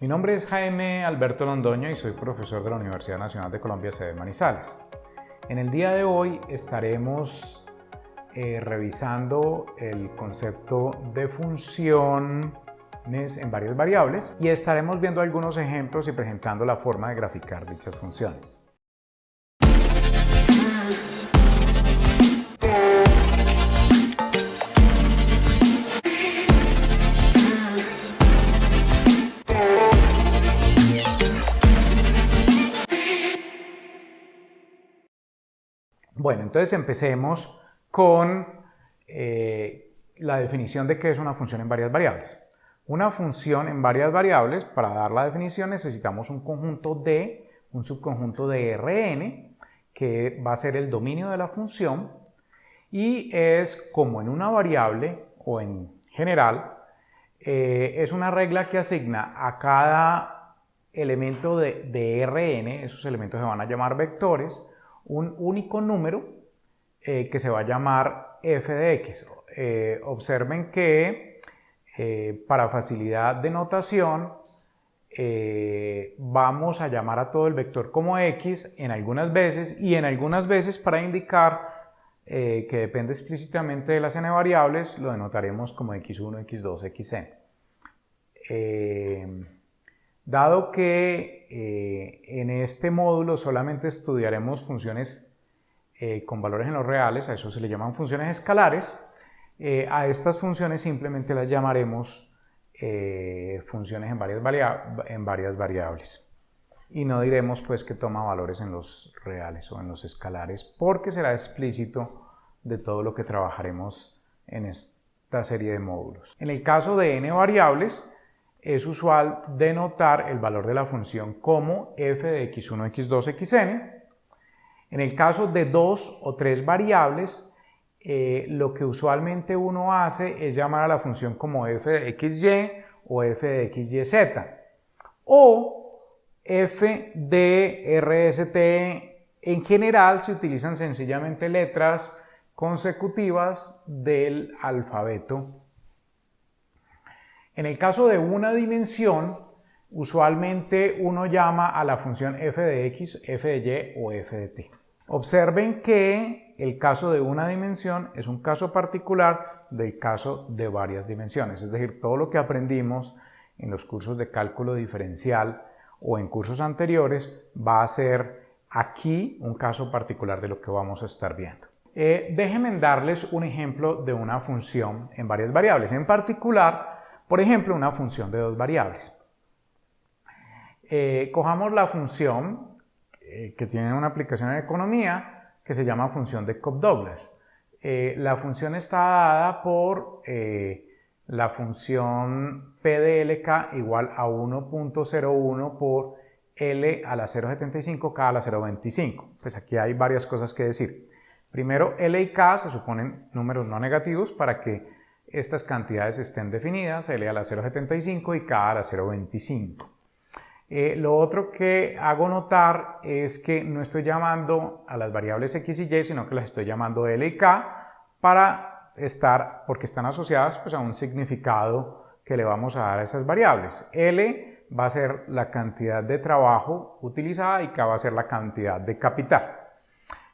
Mi nombre es Jaime Alberto Londoño y soy profesor de la Universidad Nacional de Colombia, sede Manizales. En el día de hoy estaremos revisando el concepto de funciones en varias variables y estaremos viendo algunos ejemplos y presentando la forma de graficar dichas funciones. Bueno, entonces empecemos con la definición de qué es una función en varias variables. Una función en varias variables, para dar la definición necesitamos un conjunto D, un subconjunto de Rn, que va a ser el dominio de la función, y es como en una variable, o en general, es una regla que asigna a cada elemento de Rn, esos elementos se van a llamar vectores, un único número que se va a llamar f de x. Observen que para facilidad de notación vamos a llamar a todo el vector como x en algunas veces y en algunas veces para indicar que depende explícitamente de las n variables lo denotaremos como x1, x2, xn. Dado que en este módulo solamente estudiaremos funciones con valores en los reales, a eso se le llaman funciones escalares, a estas funciones simplemente las llamaremos funciones en varias variables. Y no diremos pues que toma valores en los reales o en los escalares, porque será explícito de todo lo que trabajaremos en esta serie de módulos. En el caso de n variables, es usual denotar el valor de la función como f de x1, x2, xn. En el caso de dos o tres variables, lo que usualmente uno hace es llamar a la función como f de xy o f de xyz o f de rst. En general se utilizan sencillamente letras consecutivas del alfabeto. En el caso de una dimensión, usualmente uno llama a la función f de x, f de y o f de t. Observen que el caso de una dimensión es un caso particular del caso de varias dimensiones, es decir, todo lo que aprendimos en los cursos de cálculo diferencial o en cursos anteriores va a ser aquí un caso particular de lo que vamos a estar viendo. Déjenme darles un ejemplo de una función en varias variables, en particular, por ejemplo, una función de dos variables. Cojamos la función que tiene una aplicación en economía que se llama función de Cobb-Douglas. La función está dada por la función P de LK igual a 1.01 por L a la 0.75, K a la 0.25. Pues aquí hay varias cosas que decir. Primero, L y K se suponen números no negativos para que estas cantidades estén definidas, L a la 0.75 y K a la 0.25. Lo otro que hago notar es que no estoy llamando a las variables x y y, sino que las estoy llamando L y K porque están asociadas pues, a un significado que le vamos a dar a esas variables. L va a ser la cantidad de trabajo utilizada y K va a ser la cantidad de capital.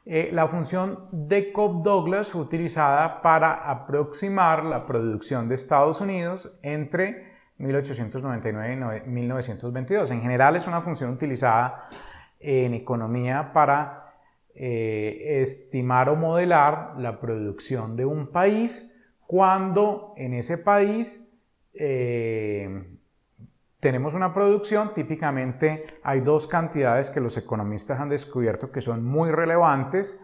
La función de Cobb-Douglas fue utilizada para aproximar la producción de Estados Unidos entre 1899 y 1922. En general es una función utilizada en economía para estimar o modelar la producción de un país cuando en ese país tenemos una producción. Típicamente hay dos cantidades que los economistas han descubierto que son muy relevantes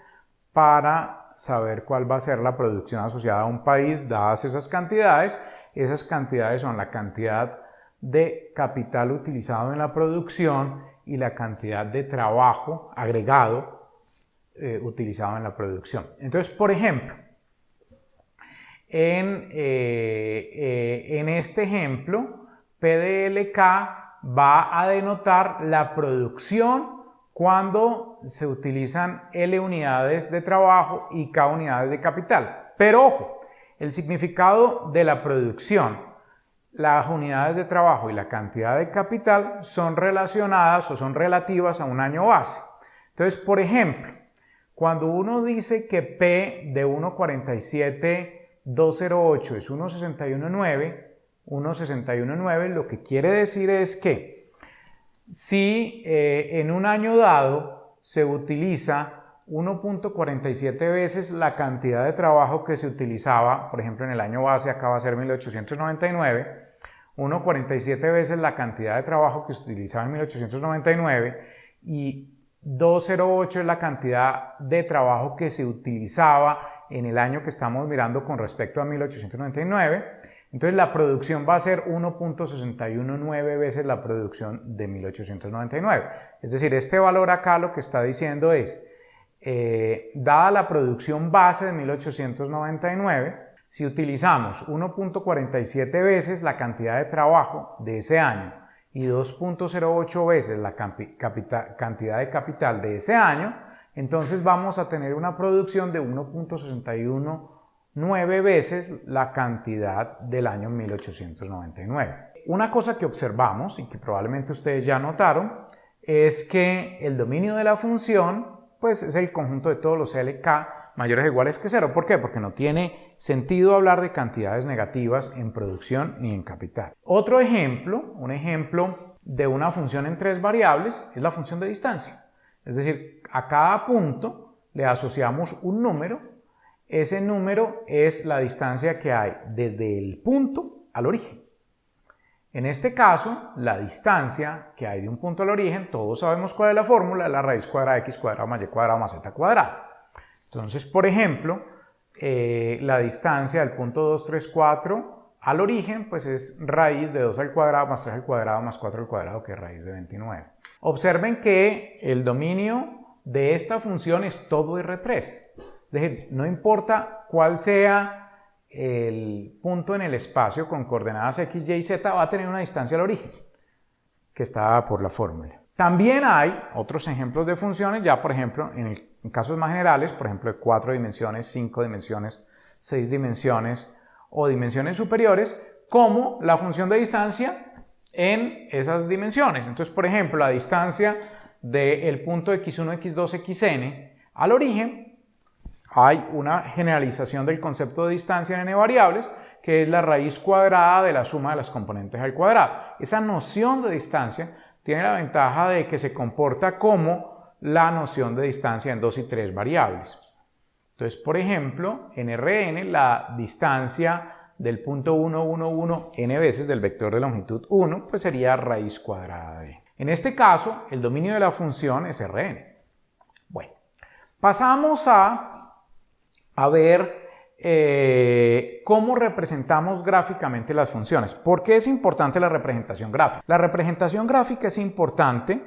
para saber cuál va a ser la producción asociada a un país dadas esas cantidades. Esas cantidades son la cantidad de capital utilizado en la producción y la cantidad de trabajo agregado utilizado en la producción. Entonces, por ejemplo, en este ejemplo, P de LK va a denotar la producción cuando se utilizan L unidades de trabajo y K unidades de capital. Pero ojo, el significado de la producción las unidades de trabajo y la cantidad de capital son relacionadas o son relativas a un año base. Entonces, por ejemplo, cuando uno dice que P de 1,47,208 es 1,619, lo que quiere decir es que si en un año dado se utiliza 1.47 veces la cantidad de trabajo que se utilizaba, por ejemplo, en el año base acaba de ser 1899, 1.47 veces la cantidad de trabajo que se utilizaba en 1899 y 208 es la cantidad de trabajo que se utilizaba en el año que estamos mirando con respecto a 1899. Entonces la producción va a ser 1.619 veces la producción de 1899. Es decir, este valor acá lo que está diciendo es, dada la producción base de 1899, si utilizamos 1.47 veces la cantidad de trabajo de ese año y 2.08 veces la cantidad de capital de ese año, entonces vamos a tener una producción de 1.619 veces la cantidad del año 1899. Una cosa que observamos y que probablemente ustedes ya notaron es que el dominio de la función pues es el conjunto de todos los LK mayores o iguales que 0. ¿Por qué? Porque no tiene sentido hablar de cantidades negativas en producción ni en capital. Otro ejemplo, un ejemplo de una función en 3 variables es la función de distancia. Es decir, a cada punto le asociamos un número. Ese número es la distancia que hay desde el punto al origen. En este caso, la distancia que hay de un punto al origen, todos sabemos cuál es la fórmula, es la raíz cuadrada de x cuadrado más y cuadrado más z cuadrado. Entonces, por ejemplo, la distancia del punto 2, 3, 4 al origen, pues es raíz de 2 al cuadrado más 3 al cuadrado más 4 al cuadrado, que es raíz de 29. Observen que el dominio de esta función es todo R3. Es decir, no importa cuál sea el punto en el espacio con coordenadas x, y, z, va a tener una distancia al origen, que está dada por la fórmula. También hay otros ejemplos de funciones, ya por ejemplo, en casos más generales, por ejemplo de 4 dimensiones, 5 dimensiones, 6 dimensiones o dimensiones superiores, como la función de distancia en esas dimensiones. Entonces, por ejemplo, la distancia del punto x1, x2, xn al origen, hay una generalización del concepto de distancia en n variables, que es la raíz cuadrada de la suma de las componentes al cuadrado. Esa noción de distancia tiene la ventaja de que se comporta como la noción de distancia en 2 y 3 variables. Entonces, por ejemplo, en Rn, la distancia del punto 1, 1, 1, n veces del vector de longitud 1, pues sería raíz cuadrada de. En este caso, el dominio de la función es Rn. Bueno, pasamos a ver cómo representamos gráficamente las funciones. ¿Por qué es importante la representación gráfica? La representación gráfica es importante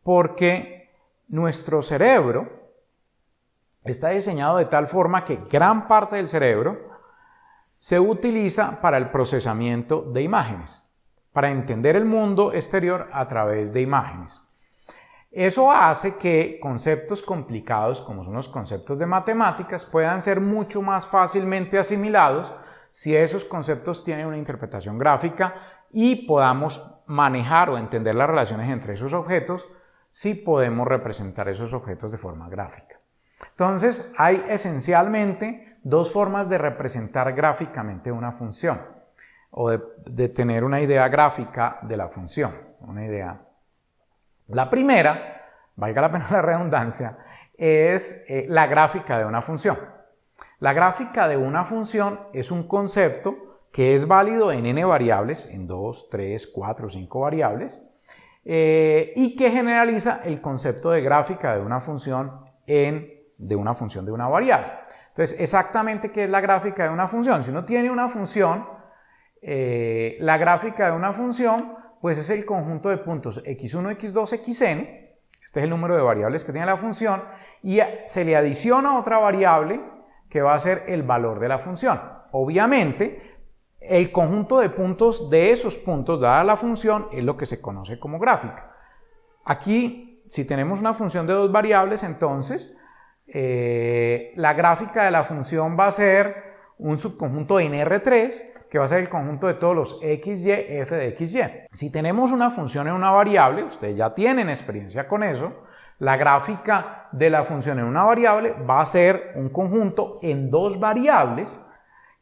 porque nuestro cerebro está diseñado de tal forma que gran parte del cerebro se utiliza para el procesamiento de imágenes, para entender el mundo exterior a través de imágenes. Eso hace que conceptos complicados, como son los conceptos de matemáticas, puedan ser mucho más fácilmente asimilados si esos conceptos tienen una interpretación gráfica y podamos manejar o entender las relaciones entre esos objetos si podemos representar esos objetos de forma gráfica. Entonces, hay esencialmente 2 formas de representar gráficamente una función o de tener una idea gráfica de la función, una idea. La primera, valga la pena la redundancia, es la gráfica de una función. La gráfica de una función es un concepto que es válido en n variables, en 2, 3, 4, 5 variables, y que generaliza el concepto de gráfica de una función de una función de una variable. Entonces, exactamente ¿qué es la gráfica de una función? Si uno tiene una función, la gráfica de una función pues es el conjunto de puntos x1, x2, xn, este es el número de variables que tiene la función, y se le adiciona otra variable que va a ser el valor de la función. Obviamente, el conjunto de puntos de esos puntos, dada la función, es lo que se conoce como gráfica. Aquí, si tenemos una función de 2 variables, entonces, la gráfica de la función va a ser un subconjunto en R3, que va a ser el conjunto de todos los xy, f de xy. Si tenemos una función en una variable, ustedes ya tienen experiencia con eso, la gráfica de la función en una variable va a ser un conjunto en dos variables,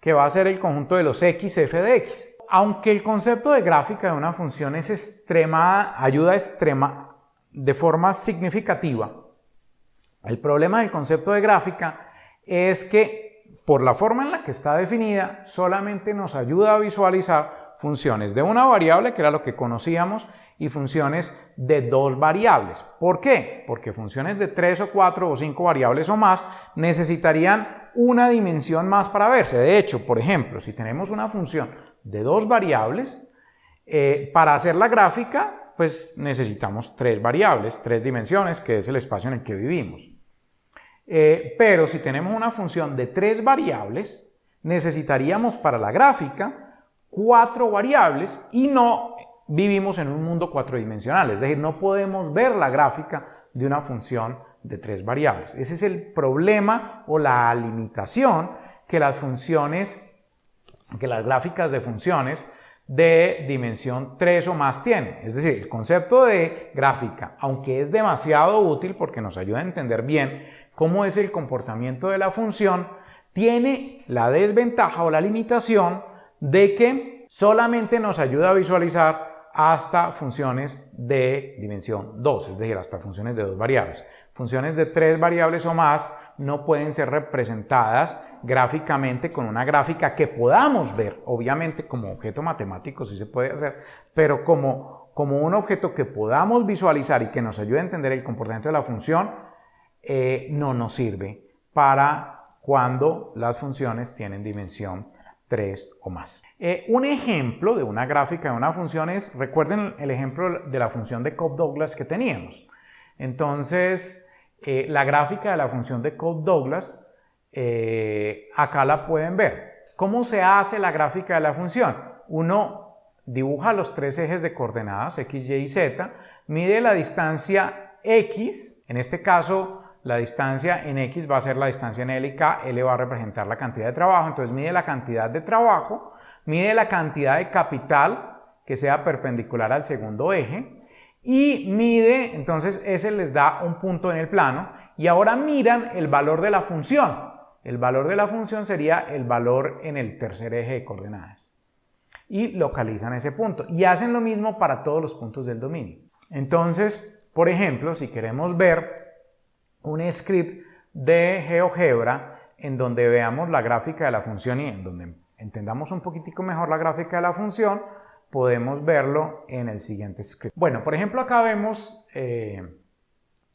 que va a ser el conjunto de los x, f de x. Aunque el concepto de gráfica de una función es ayuda de forma significativa, el problema del concepto de gráfica es que por la forma en la que está definida solamente nos ayuda a visualizar funciones de una variable, que era lo que conocíamos, y funciones de dos variables. ¿Por qué? Porque funciones de 3 o 4 o 5 variables o más necesitarían una dimensión más para verse. De hecho, por ejemplo, si tenemos una función de dos variables, para hacer la gráfica, pues necesitamos 3 variables, 3 dimensiones, que es el espacio en el que vivimos. Pero si tenemos una función de 3 variables, necesitaríamos para la gráfica 4 variables y no vivimos en un mundo cuatridimensional, es decir, no podemos ver la gráfica de una función de 3 variables. Ese es el problema o la limitación que las gráficas de funciones de dimensión 3 o más tienen. Es decir, el concepto de gráfica, aunque es demasiado útil porque nos ayuda a entender bien cómo es el comportamiento de la función, tiene la desventaja o la limitación de que solamente nos ayuda a visualizar hasta funciones de dimensión 2, es decir, hasta funciones de 2 variables. Funciones de 3 variables o más no pueden ser representadas gráficamente con una gráfica que podamos ver, obviamente como objeto matemático sí se puede hacer, pero como un objeto que podamos visualizar y que nos ayude a entender el comportamiento de la función, no nos sirve para cuando las funciones tienen dimensión 3 o más. Un ejemplo de una gráfica de una función es, recuerden el ejemplo de la función de Cobb-Douglas que teníamos. Entonces, la gráfica de la función de Cobb-Douglas, acá la pueden ver. ¿Cómo se hace la gráfica de la función? Uno dibuja los 3 ejes de coordenadas, x, y y z, mide la distancia x, en este caso la distancia en x va a ser la distancia en L y K, L va a representar la cantidad de trabajo, entonces mide la cantidad de trabajo, mide la cantidad de capital que sea perpendicular al segundo eje y mide, entonces ese les da un punto en el plano y ahora miran el valor de la función. El valor de la función sería el valor en el tercer eje de coordenadas y localizan ese punto y hacen lo mismo para todos los puntos del dominio. Entonces, por ejemplo, si queremos ver un script de GeoGebra en donde veamos la gráfica de la función y en donde entendamos un poquitico mejor la gráfica de la función, podemos verlo en el siguiente script. Bueno, por ejemplo, acá vemos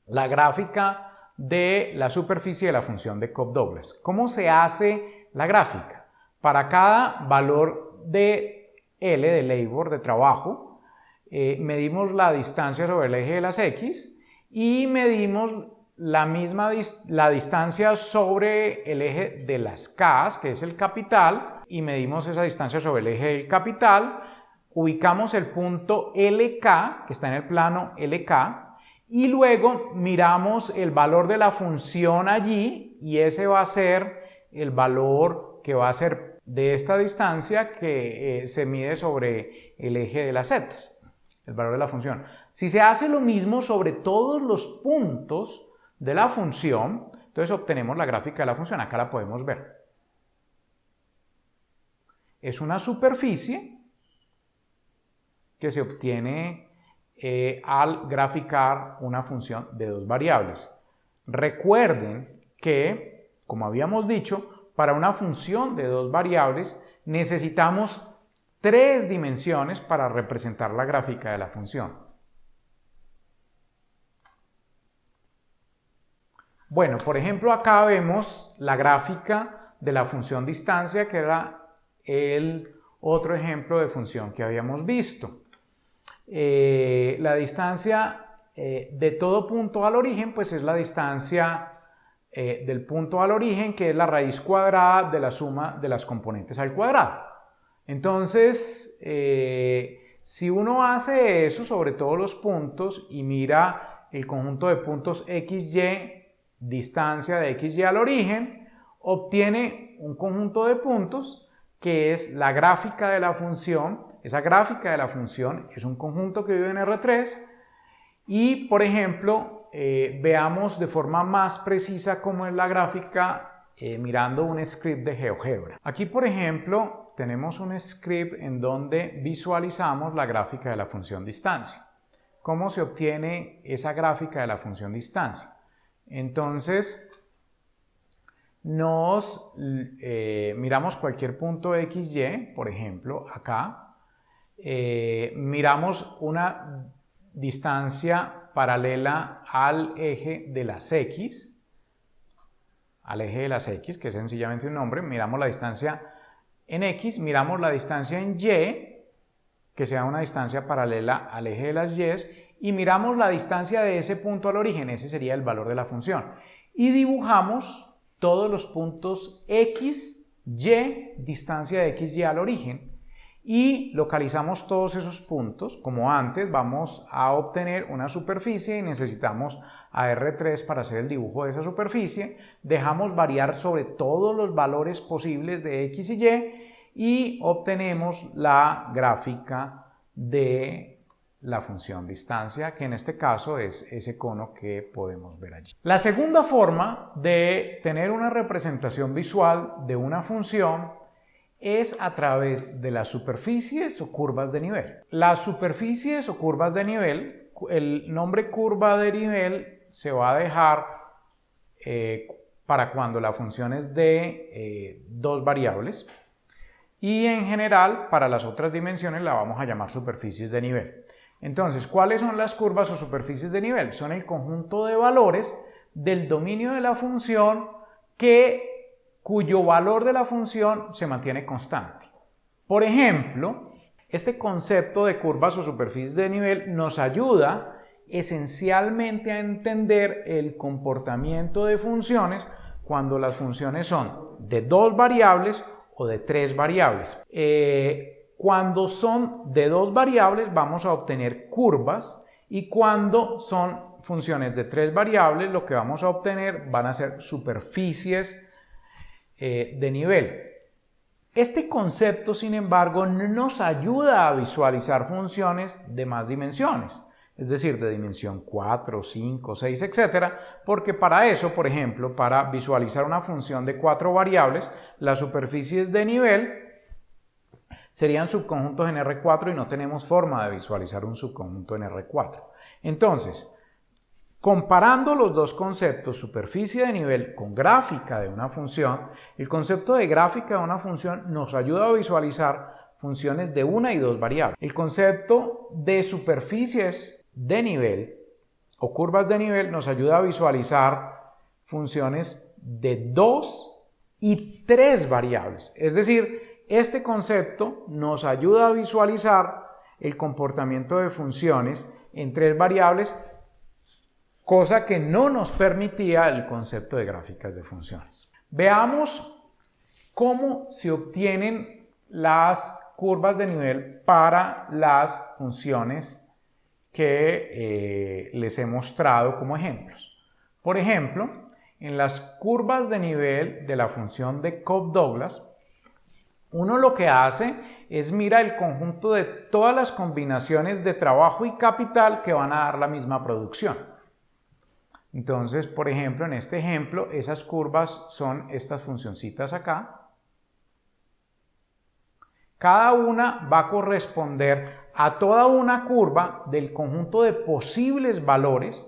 la gráfica de la superficie de la función de Cobb-Douglas. ¿Cómo se hace la gráfica? Para cada valor de L, de labor, de trabajo, medimos la distancia sobre el eje de las X y medimos la distancia sobre el eje de las K, que es el capital, y medimos esa distancia sobre el eje del capital, ubicamos el punto LK, que está en el plano LK, y luego miramos el valor de la función allí, y ese va a ser el valor que va a ser de esta distancia que se mide sobre el eje de las Z, el valor de la función. Si se hace lo mismo sobre todos los puntos de la función, entonces obtenemos la gráfica de la función. Acá la podemos ver. Es una superficie que se obtiene al graficar una función de 2 variables. Recuerden que, como habíamos dicho, para una función de 2 variables necesitamos 3 dimensiones para representar la gráfica de la función. Bueno, por ejemplo, acá vemos la gráfica de la función distancia, que era el otro ejemplo de función que habíamos visto. La distancia de todo punto al origen, pues es la distancia del punto al origen, que es la raíz cuadrada de la suma de las componentes al cuadrado. Entonces, si uno hace eso sobre todos los puntos y mira el conjunto de puntos x, y, distancia de x, y al origen, obtiene un conjunto de puntos que es la gráfica de la función. Esa gráfica de la función es un conjunto que vive en R3 y, por ejemplo, veamos de forma más precisa cómo es la gráfica mirando un script de GeoGebra. Aquí, por ejemplo, tenemos un script en donde visualizamos la gráfica de la función distancia. ¿Cómo se obtiene esa gráfica de la función distancia? Entonces, miramos cualquier punto XY, por ejemplo, acá. Miramos una distancia paralela al eje de las X, que es sencillamente un nombre. Miramos la distancia en X, miramos la distancia en Y, que sea una distancia paralela al eje de las Y, y miramos la distancia de ese punto al origen, ese sería el valor de la función. Y dibujamos todos los puntos X, Y, distancia de X, Y al origen, y localizamos todos esos puntos. Como antes, vamos a obtener una superficie y necesitamos a R3 para hacer el dibujo de esa superficie. Dejamos variar sobre todos los valores posibles de X y Y obtenemos la gráfica de la función distancia, que en este caso es ese cono que podemos ver allí. La segunda forma de tener una representación visual de una función es a través de las superficies o curvas de nivel. Las superficies o curvas de nivel, el nombre curva de nivel se va a dejar para cuando la función es de dos variables, y en general para las otras dimensiones la vamos a llamar superficies de nivel. Entonces, ¿cuáles son las curvas o superficies de nivel? Son el conjunto de valores del dominio de la función cuyo valor de la función se mantiene constante. Por ejemplo, este concepto de curvas o superficies de nivel nos ayuda esencialmente a entender el comportamiento de funciones cuando las funciones son de dos variables o de tres variables. Cuando son de dos variables vamos a obtener curvas, y cuando son funciones de tres variables lo que vamos a obtener van a ser superficies de nivel. Este concepto, sin embargo, no nos ayuda a visualizar funciones de más dimensiones, es decir, de dimensión 4, 5, 6, etc. Porque para eso, por ejemplo, para visualizar una función de 4 variables, las superficies de nivel serían subconjuntos en R4 y no tenemos forma de visualizar un subconjunto en R4. Entonces, comparando los dos conceptos, superficie de nivel con gráfica de una función, el concepto de gráfica de una función nos ayuda a visualizar funciones de una y dos variables. El concepto de superficies de nivel o curvas de nivel nos ayuda a visualizar funciones de dos y tres variables. Es decir, este concepto nos ayuda a visualizar el comportamiento de funciones en tres variables, cosa que no nos permitía el concepto de gráficas de funciones. Veamos cómo se obtienen las curvas de nivel para las funciones que les he mostrado como ejemplos. Por ejemplo, en las curvas de nivel de la función de Cobb-Douglas, uno lo que hace es mira el conjunto de todas las combinaciones de trabajo y capital que van a dar la misma producción. Entonces, por ejemplo, en este ejemplo, esas curvas son estas funcioncitas acá. Cada una va a corresponder a toda una curva del conjunto de posibles valores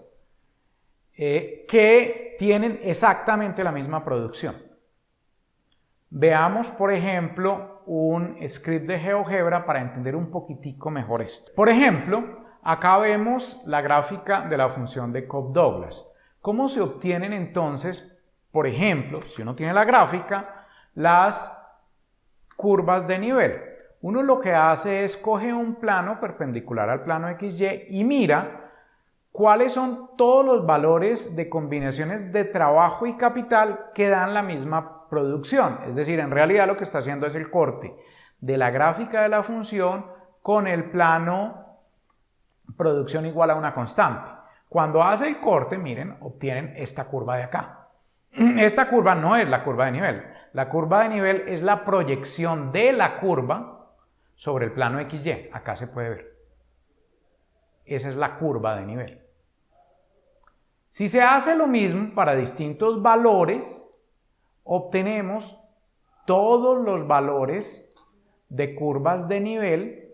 que tienen exactamente la misma producción. Veamos, por ejemplo, un script de GeoGebra para entender un poquitico mejor esto. Por ejemplo, acá vemos la gráfica de la función de Cobb-Douglas. ¿Cómo se obtienen entonces, por ejemplo, si uno tiene la gráfica, las curvas de nivel? Uno lo que hace es coge un plano perpendicular al plano XY y mira cuáles son todos los valores de combinaciones de trabajo y capital que dan la misma producción. Es decir, en realidad lo que está haciendo es el corte de la gráfica de la función con el plano producción igual a una constante. Cuando hace el corte, miren, obtienen esta curva de acá. Esta curva no es la curva de nivel. La curva de nivel es la proyección de la curva sobre el plano XY. Acá se puede ver. Esa es la curva de nivel. Si se hace lo mismo para distintos valores, obtenemos todos los valores de curvas de nivel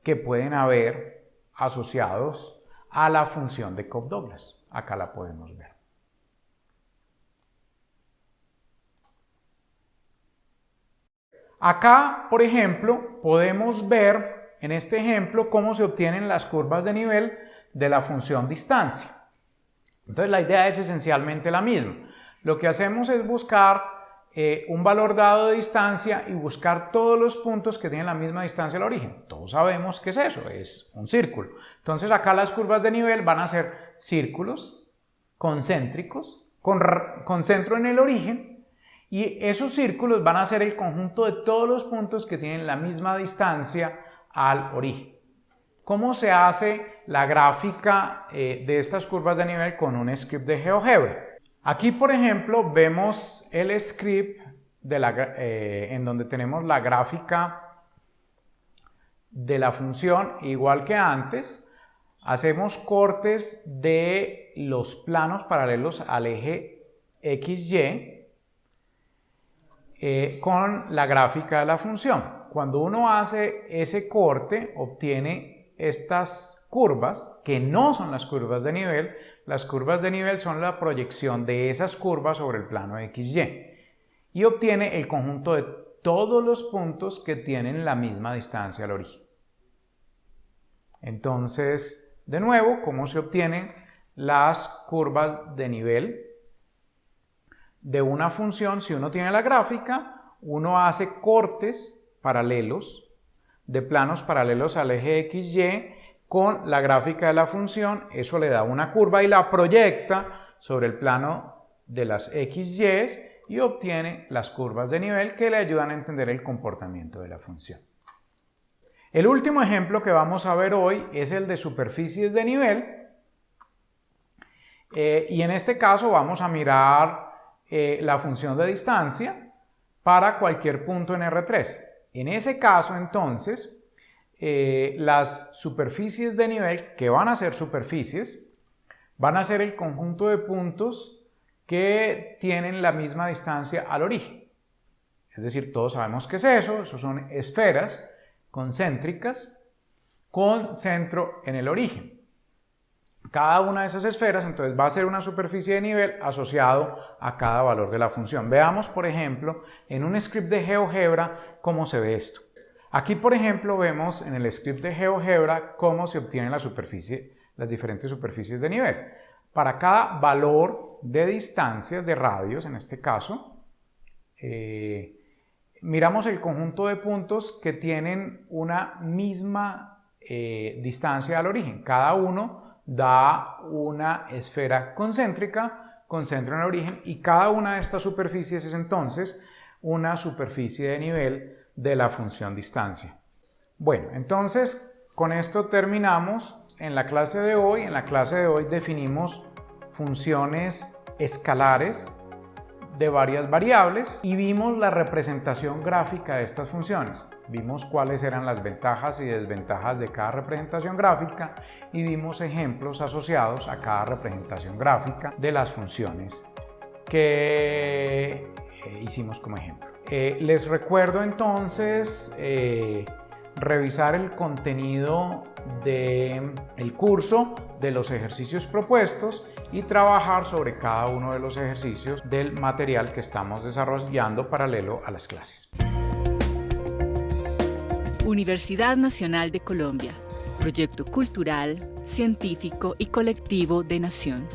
que pueden haber asociados a la función de Cobb-Douglas. Acá la podemos ver. Acá, por ejemplo, podemos ver en este ejemplo cómo se obtienen las curvas de nivel de la función distancia. Entonces la idea es esencialmente la misma. Lo que hacemos es buscar un valor dado de distancia y buscar todos los puntos que tienen la misma distancia al origen. Todos sabemos qué es eso, es un círculo. Entonces acá las curvas de nivel van a ser círculos concéntricos con centro en el origen, y esos círculos van a ser el conjunto de todos los puntos que tienen la misma distancia al origen. ¿Cómo se hace la gráfica de estas curvas de nivel con un script de GeoGebra? Aquí, por ejemplo, vemos el script en donde tenemos la gráfica de la función. Igual que antes, hacemos cortes de los planos paralelos al eje XY con la gráfica de la función. Cuando uno hace ese corte, obtiene estas curvas que no son las curvas de nivel. Las curvas de nivel son la proyección de esas curvas sobre el plano XY y obtiene el conjunto de todos los puntos que tienen la misma distancia al origen. Entonces, de nuevo, ¿cómo se obtienen las curvas de nivel de una función? Si uno tiene la gráfica, uno hace cortes paralelos de planos paralelos al eje XY con la gráfica de la función. Eso le da una curva y la proyecta sobre el plano de las XYs y obtiene las curvas de nivel que le ayudan a entender el comportamiento de la función. El último ejemplo que vamos a ver hoy es el de superficies de nivel, y en este caso vamos a mirar la función de distancia para cualquier punto en R3. En ese caso, entonces, las superficies de nivel, que van a ser superficies, van a ser el conjunto de puntos que tienen la misma distancia al origen. Es decir, todos sabemos qué es eso. Eso son esferas concéntricas con centro en el origen. Cada una de esas esferas entonces va a ser una superficie de nivel asociado a cada valor de la función. Veamos, por ejemplo, en un script de GeoGebra cómo se ve esto. Aquí, por ejemplo, vemos en el script de GeoGebra cómo se obtienen las diferentes superficies de nivel. Para cada valor de distancia, de radios en este caso, miramos el conjunto de puntos que tienen una misma distancia al origen. Cada uno da una esfera concéntrica con centro en el origen, y cada una de estas superficies es entonces una superficie de nivel de la función distancia. Bueno, entonces con esto terminamos en la clase de hoy. En la clase de hoy definimos funciones escalares de varias variables y vimos la representación gráfica de estas funciones. Vimos cuáles eran las ventajas y desventajas de cada representación gráfica y vimos ejemplos asociados a cada representación gráfica de las funciones que hicimos como ejemplo. Les recuerdo entonces revisar el contenido del curso, de los ejercicios propuestos y trabajar sobre cada uno de los ejercicios del material que estamos desarrollando paralelo a las clases. Universidad Nacional de Colombia, proyecto cultural, científico y colectivo de Nación.